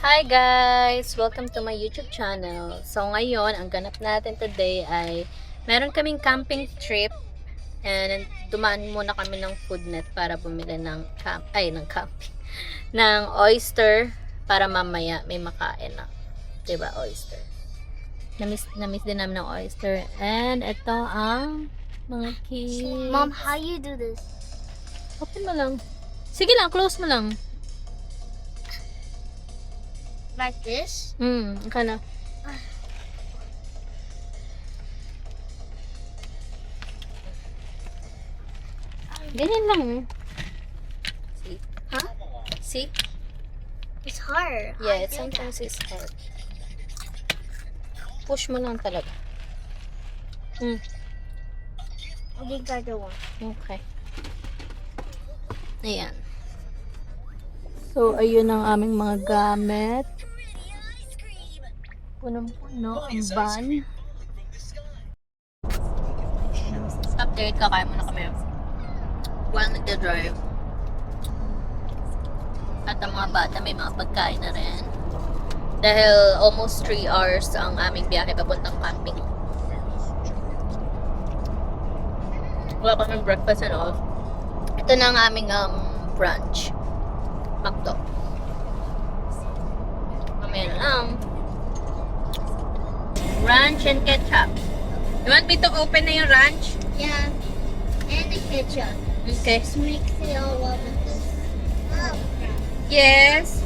Hi guys! Welcome to my YouTube channel. So ngayon, ang ganap natin today ay meron kaming camping trip and dumaan muna kami ng Foodnet para bumili ng camping ng oyster para mamaya may makain na. 'Di ba, oyster? Na-miss din namin ng oyster. And ito ang mga kids. Mom, how you do this? Open mo lang. Sige lang, close mo lang. Like this? Ika na. Ganyan lang. See? Huh? See? It's hard. Yeah, sometimes it's hard. Push mo lang talaga. I think I do one. Okay. Ayan. So, ayun ang aming mga gamit. Punong-puno ang van. Stop there. Kakain muna kami. While nagda-drive. At ang mga bata may mga pagkain na rin. Dahil almost 3 hours ang aming biyahe papuntang camping. Wala pa kaming breakfast and all. Ito na ang aming brunch. McDo. Mamaya na lang. Ranch and ketchup. You want me to open na yung ranch? Yeah. And the ketchup. Okay. Just mix it all up with this. Oh, crap. Yes.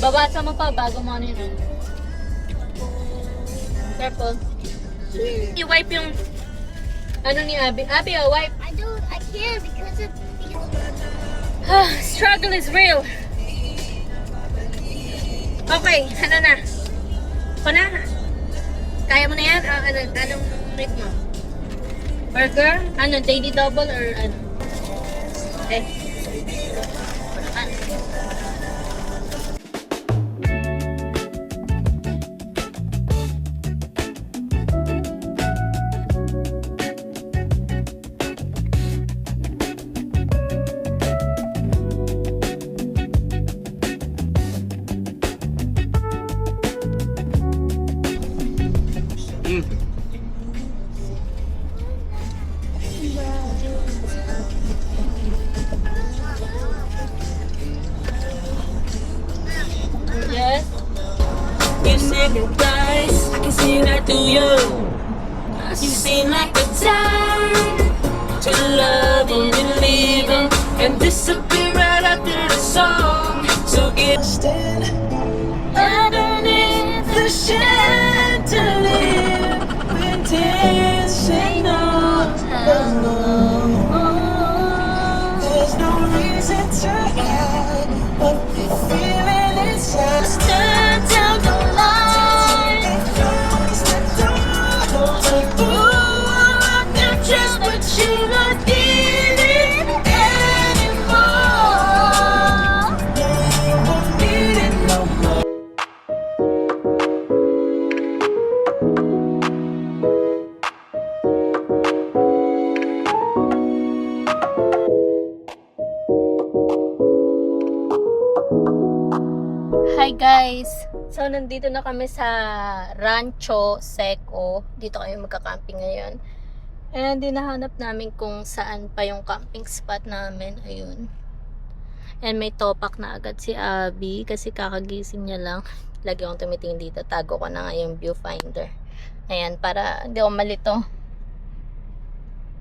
Bawasan mo pa bago mo ano yun. Careful. I-wipe yung ano ni Abby. Abby, wipe. I can't because of Struggle is real. Okay, ano na? Ako na? Kaya mo na yan? Anong rate mo? Burger? Ano, daily double or ano? Okay. Yes. You sacrifice, I can see that through you. You seem like the time to love and believe and disappear right after the song. So get stand underneath the chandelier when tears say no, no. There's no reason to hide what we're feeling inside. Turn down the light, close the door. Ooh, I'm not just what you're not needing anymore. You won't need it no more. Hi guys! So, nandito na kami sa Rancho Seco. Dito kami magka-camping ngayon. And dinahanap namin kung saan pa yung camping spot namin. Ayun. And may topak na agad si Abby kasi kakagising niya lang. Lagi akong tumitingin dito. Tago ko na nga yung viewfinder. Ayan, para hindi ako malito.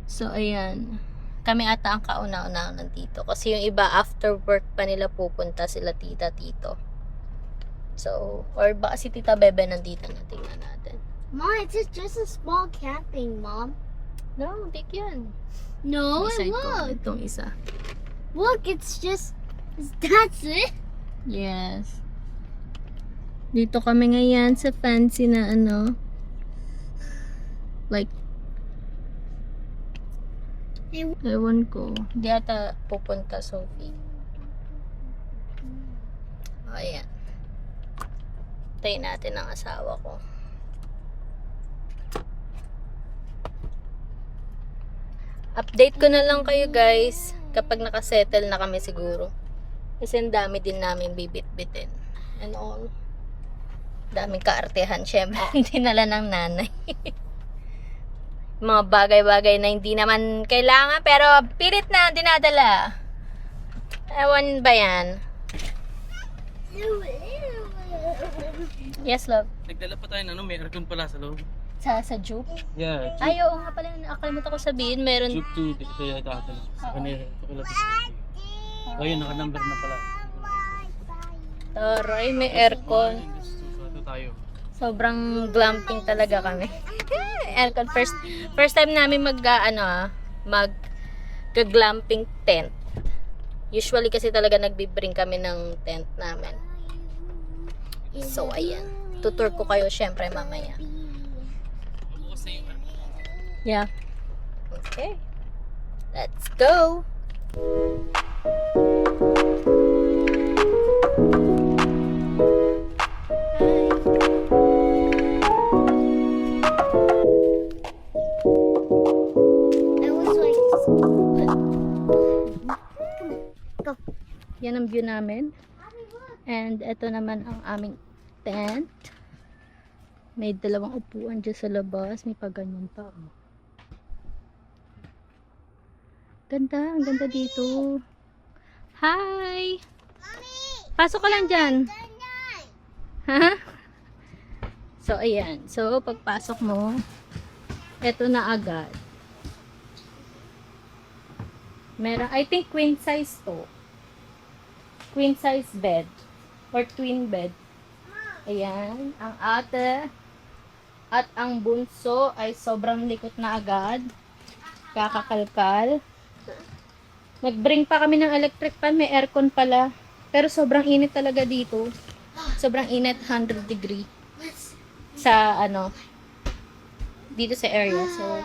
So, ayan. Kami ata ang kauna-una nandito. Kasi yung iba, after work pa nila pupunta sila tita, tito. So, or baka si Tita Bebe nandito na. Tingnan natin. Mom, it's just a small camping, Mom. No, big yan. No, Isa ito. look. Itong isa. Look, that's it. Yes. Dito kami ngayon sa fancy na ano. Like, ewan ko. Di ata pupunta, Sophie. Ayan. Tayo natin ang asawa ko. Update ko na lang kayo guys kapag nakasettle na kami siguro. Kasi ang dami din namin bibit-bitin. And all. Daming kaartehan syempre. Hindi nala ng nanay. Mga bagay-bagay na hindi naman kailangan pero pilit na dinadala. Ewan ba yan? Yes, love. Nagdala pa tayo ng may aircon pala sa loob. Sa Juke? Yeah, Ay, oo nga pala. Nakalimutan ko sabihin. Meron. Tube 2, dito yata ata. Sa kanila, sa kilatis. Oh, yun, naka-number na pala. Taray, may aircon. Ito tayo. Sobrang glamping talaga kami. Aircon. First time namin mag-glamping tent. Usually kasi talaga nagbibring kami ng tent namin. So, ayan. Tutur ko kayo syempre mamaya. Bukas na yung Yeah. Okay. Let's go. I was like, Yan ang view namin. And ito naman ang aming tent. May dalawang upuan dyan sa labas. May paganyan pa. Oh. Ganda. Ang ganda dito. Hi! Pasok ka lang dyan. Ha? So, ayan. So, pagpasok mo, ito na agad. Meron, I think queen size to. Queen size bed. Or twin bed. Ayan. Ang ate at ang bunso ay sobrang likot na agad. Kakakalkal. Nag-bring pa kami ng electric fan. May aircon pala. Pero sobrang init talaga dito. Sobrang init. 100 degree. Sa dito sa area. So,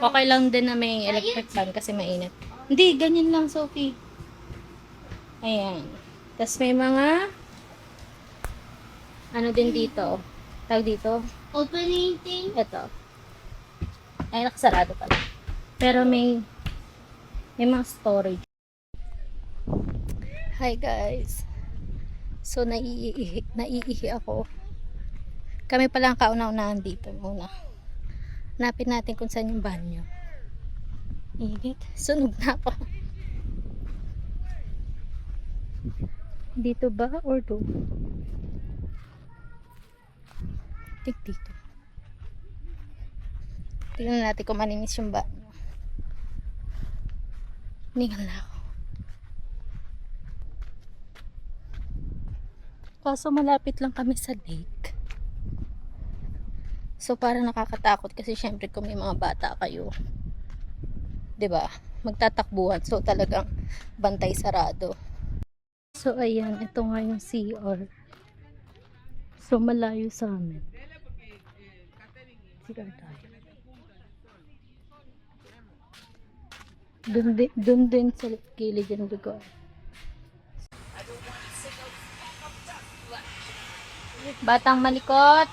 okay lang din na may electric fan kasi mainit. Hindi, ganyan lang, Sophie. Ayan. Tapos may mga din dito. Tawag dito. opening thing. Ito. Ay, nakasarado pala. Pero may mga storage. Hi guys. So, naiihi ako. Kami pala ang kauna-unahan dito muna. Hanapin natin kung saan yung banyo. Init. Sunog na ako. Dito ba or doon? Dito. Tingnan natin kung malinis yung banyo. Ningal na ako. Kaso malapit lang kami sa lake. So parang nakakatakot kasi syempre kung may mga bata kayo, 'di ba? Magtatakbuhan. So talagang bantay sarado. So ayan, ito nga yung CR. So malayo sa amin. CR tayo. Dun din sa gilid yung lugar. Batang malikot.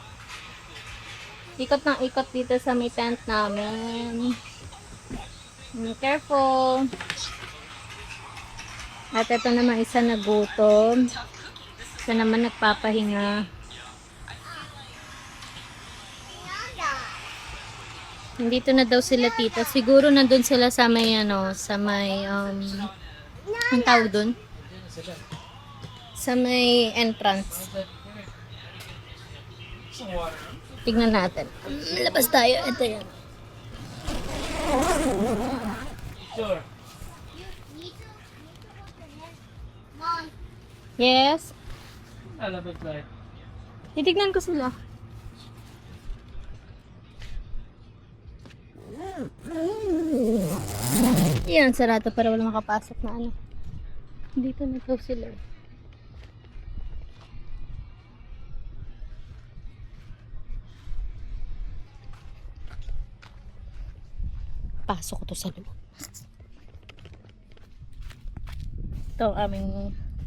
Ikot ng ikot dito sa may tent namin. Careful. At ito naman isa nagutom. Isa naman nagpapahinga. Nandito na daw sila tita. Siguro nandun sila sa may sa may ang tawag dun? Sa may entrance. Tignan natin. Labas tayo. Ito yan. Sure. Mom, Yes. Alabot tayo. Titignan ko sila. Yan, sarado para wala makapasok na Dito na daw sila. Pasok ko to sa loob. Ito ang aming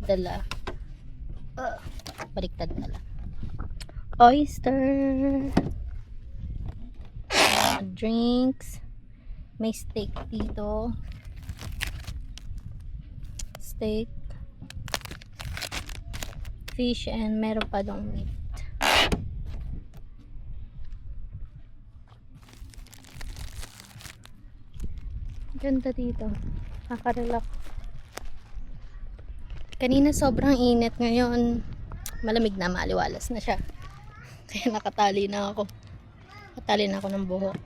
dala. Baliktad na lang. Oyster. Drinks. May steak dito. Steak. Fish and meron pa dong meat. Ganda dito. Nakakarelax. Kanina sobrang init. Ngayon, malamig na, maliwalas na siya. Kaya nakatali na ako. Nakatali na ako ng buhok.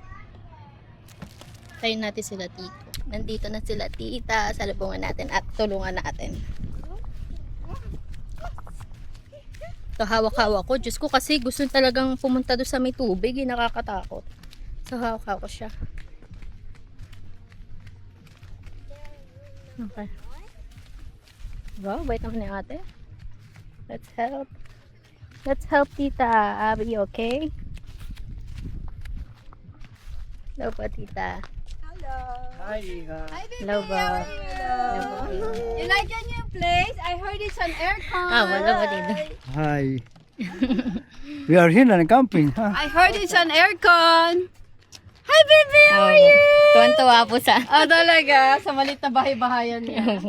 Tayo natin sila tito. Nandito na sila tita. Salubungan natin at tulungan natin. So, hawak-hawak ko. Diyos ko kasi gusto talagang pumunta doon sa may tubig. Nakakatakot. So, hawak-hawak siya. Okay. Wow, bait naman ni ate. Let's help. Let's help tita. Abby, okay? Hello po, tita. Hi. Hello ba? You like your new place? I heard it's an aircon. Ah, wala po dito. Hi. We are here on camping, huh? I heard it's an aircon. Hi, baby! How are you? Tuwan-tuwa po sa... Oh, talaga? Sa malit na bahay-bahayan niya.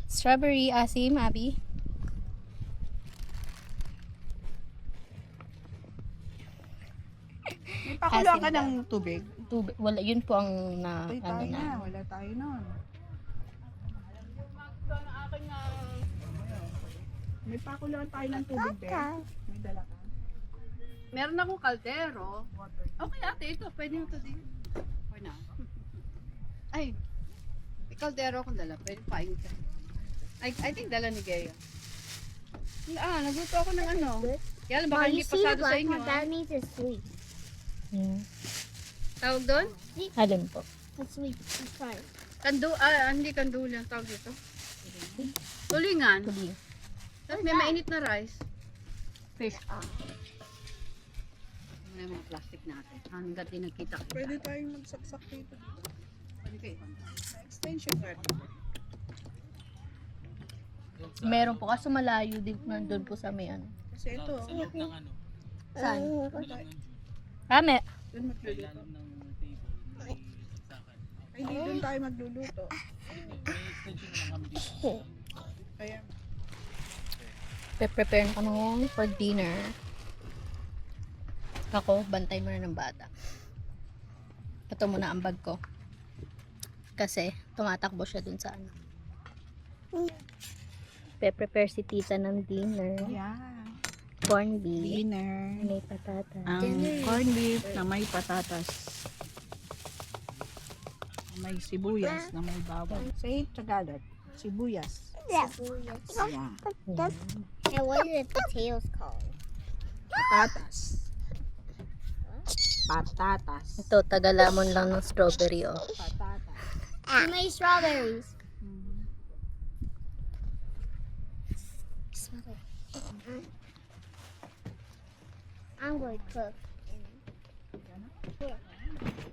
Strawberry, asim, Abby. Pakuluan ka ng tubig. Tubig. Wala, yun po ang na... Ay, ano tayo na. na. Wala tayo nun. May pakuluan tayo ng tubig, be. May dala ka. Meron akong kaldero. Okay, ate, ito. Pwede mo ito din. Okay na. Ay, may kaldero akong dala. Pwede paing ka. I think dala ni Gaya. Nagluto ako ng ano. Kaya lang baka Mom, hindi you see the pasado sa black inyo. one? That means it's sweet. Hmm. Tawag doon? Alin po? It's sweet. It's fine. Hindi kandulan. Tawag dito. Tulingan. Tuloy. Tapos may mainit na rice. Fish. May mga plastic natin. Hanggat din nakita kita. Pwede tayong magsaksak dito. Pwede kayo. Extension cord. Meron po kaso malayo din nandun po sa may ano. Kasi ito, Ng ano? Saan? tayo. Kame. Doon magluluto. Ng table. May sakan. Ay, hindi doon tayo magluluto. May extension na lang kami dito. Kaya, Prepare ko ngayon for dinner. Ako, bantay mo na ng bata. Ito muna ang bag ko. Kasi, tumatakbo siya dun sa ano. Prepare si tita ng dinner. yeah. Corn beef. Dinner. May patatas. Ang corned beef na may patatas. May sibuyas na may bawang. Say it Tagalog. Sibuyas. Yeah. Yeah. And what are the potatoes called? Patatas. Patatas. Ito, tagalamon lang ng strawberry, oh. Patatas. Too many strawberries. Smell it. I'm going to cook.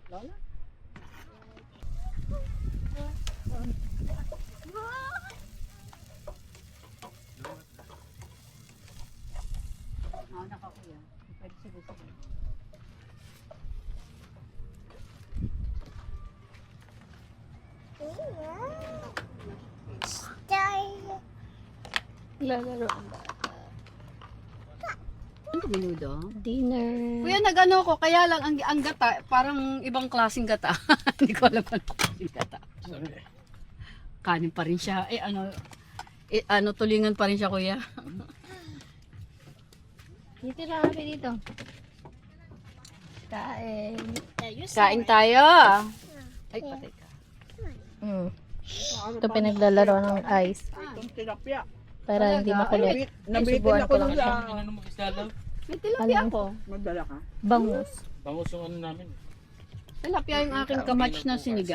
Lola? Mauna ka kuya. Pwede siguro. Lalaro ang bata. Ano binudo? Dinner. Kuya, nag-ano ko, kaya lang ang gata, parang ibang klaseng gata. Hindi ko alam kung ano klaseng gata. Kanin pa rin siya. Tulingan pa rin siya, kuya. Dito lang kami dito. Kain. Kain tayo. Ay, patay ka. Ito pinaglalaro ng ice. Itong tilapia. Para hindi makulit. Nabitin subuhan ako ko lang lang siya. sa Ano mo isda daw? May tilapia ako. magdala ka. Bangus. Bangus yung ano namin. Tilapia yung aking kamatch na siniga.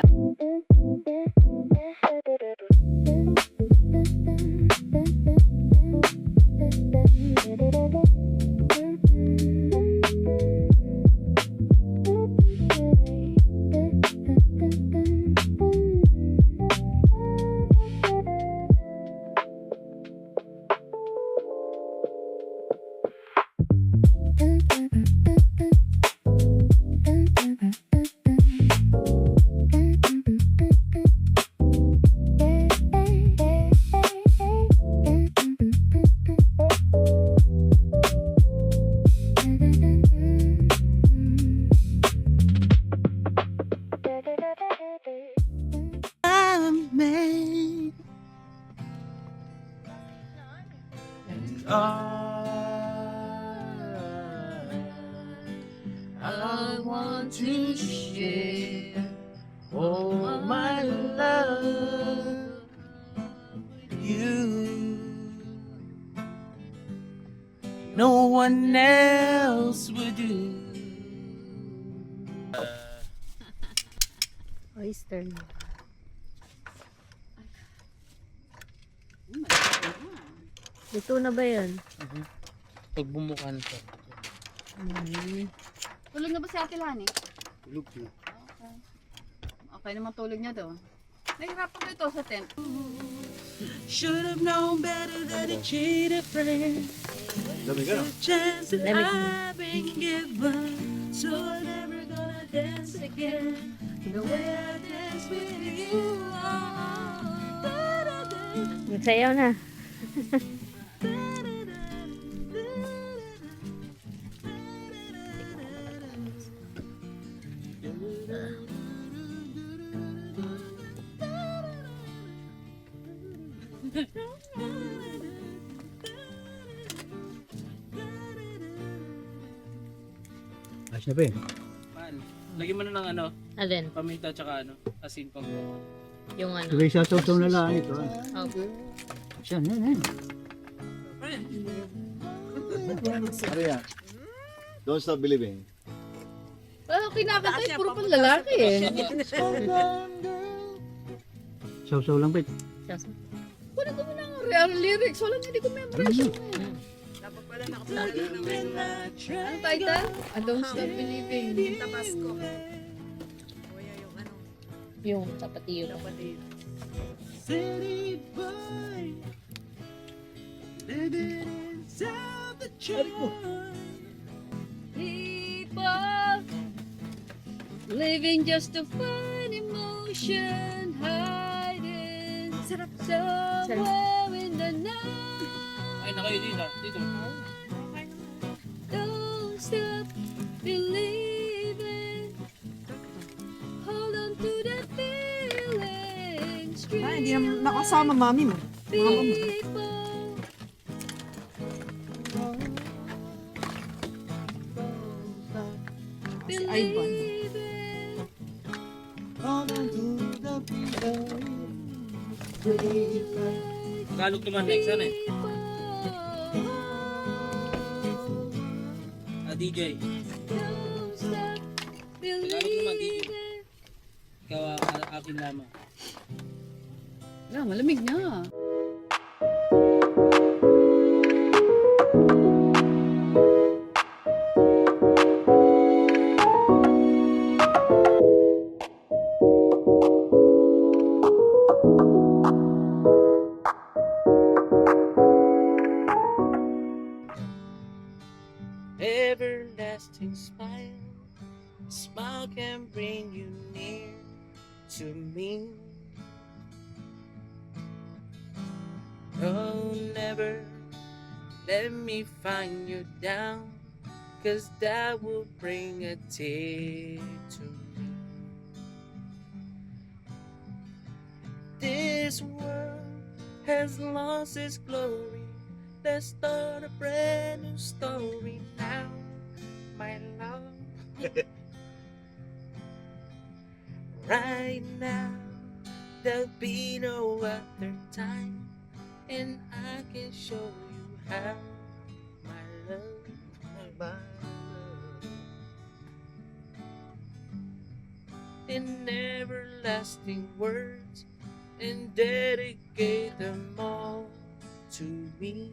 want to share Oh, my love, you. No one else would do. Oyster. Luto na ba yan? Pag bumukan to. Tulog na ba si Ate Lani? Tulog na. Okay naman tulog niya doon. Nahihirapan ko ito sa tent. Should have known better than to cheat a friend. Dami ka na. Chance that Lamig. I've been given, so I'm never gonna dance again the way I dance with you. Magsayaw na. Ayos na ba eh. Man, lagyan mo na ng ano, Alin? paminta tsaka ano, asin pang. Yung ano. Sabay sa sausaw na lang ito. Okay. Siya, yan. Ano yan? Don't stop believing. Kinakanta puro pang lalaki eh. Sausaw lang ba ito? Kunin ko muna ang real lyrics. Walang hindi ko memorize. Ang title? I don't stop believing. Yung tapatiyo. City boy, living inside the truth. People living just to find emotion hiding somewhere in the night. Ay, na kayo dito. Dito. Don't stop believing. Hold on to that feeling. Ah, hindi naman nakasama mami mo. People. Si Ivan. Tagalog naman next ano eh. DJ. Tagalog naman DJ. Ikaw akin lamang. Malamig na. Everlasting smile, a smile can bring you near to me. Oh, never let me find you down, 'cause that will bring a tear to me. This world has lost its glory. Let's start a brand new story now, my love. Right now, there'll be no other time, and I can show you how, my love, my love. In everlasting words, and dedicate them all to me.